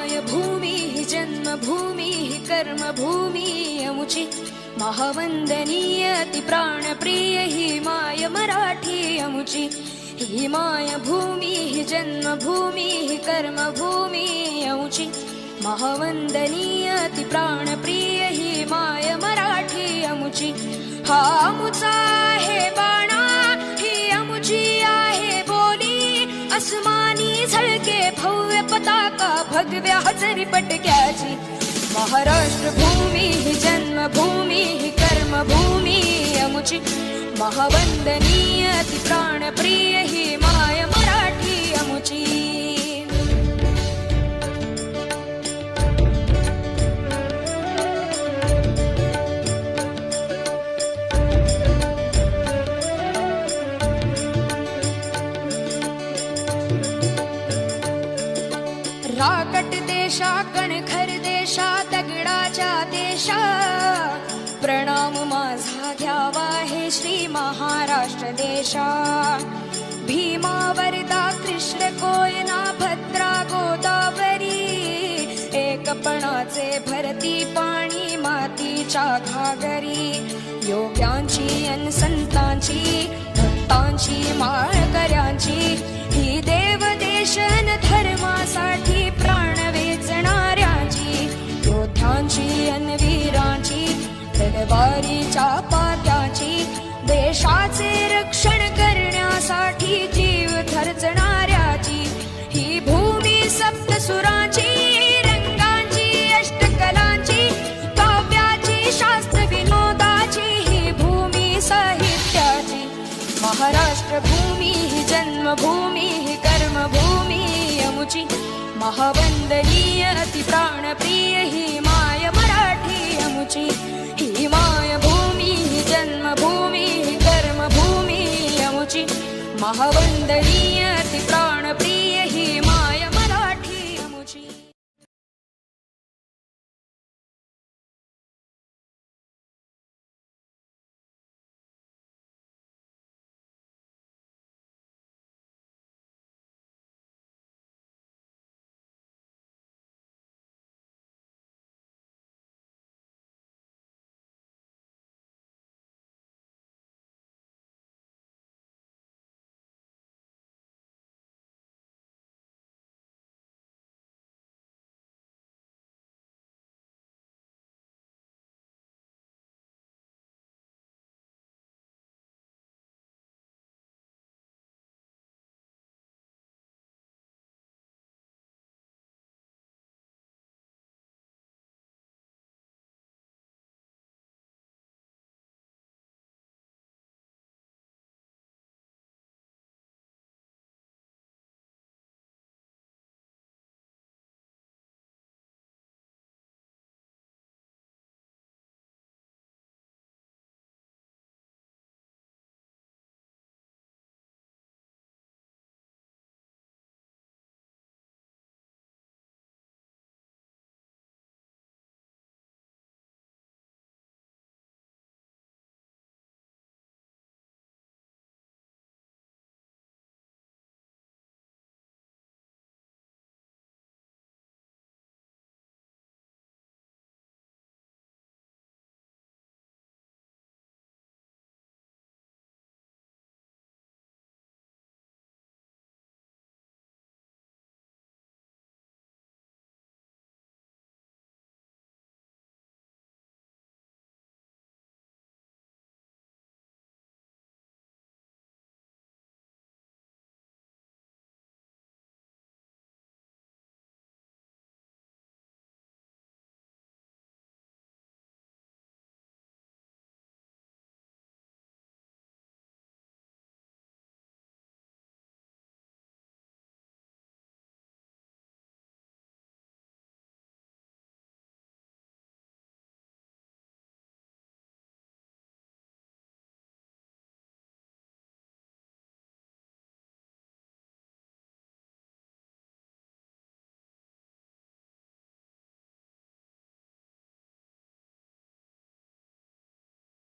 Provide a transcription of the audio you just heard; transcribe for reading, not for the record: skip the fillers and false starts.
माय भूमी ही जन्मभूमी ही कर्मभूमी अमुची महावंदनीय अति प्राणप्रिय ही माय मराठी अमुची ही माय भूमी ही जन्मभूमी ही कर्मभूमी अमुची महावंदनीय अति प्राणप्रिय ही माय मराठी अमुची हा अमुचा आहे बाणा ही अमुची आहे बोली अस्मानी झळके भव्य पताका भगव्या हजरी पटक्याची महाराष्ट्र भूमी ही जन्मभूमी ही कर्मभूमी अमुची महावंदनीय अति प्राणप्रिय ही माय मराठी अमुची राकट देशा कणखर देशा दगडाच्या देशा प्रणाम माझा घ्यावा हे श्री महाराष्ट्र देशा भीमा वरदा कृष्ण कोयना भद्रा गोदावरी एकपणाचे भरती पाणी मातीच्या घागरी योग्यांची अन संतांची भक्तांची माळकऱ्यांची ही देवदेशन धर्मासाठी प्राण वेचणाऱ्यांची योद्ध्यांची अन वीरांची तलवारीच्या पात्याची देशाचे रक्षण करण्यासाठी जीव खर्चणाऱ्याची ही भूमी सप्तसुरांची रंगांची अष्टकलांची काव्याची शास्त्र विनोदाची ही भूमी साहित्याची महाराष्ट्र भूमी ही जन्मभूमी ही कर्मभूमी अमुची महावंदनीय अति प्राणप्रिय ही माय मराठी अमुची ही माय भूमी ही जन्मभूमी ही कर्मभूमी अमुची महावंदनीय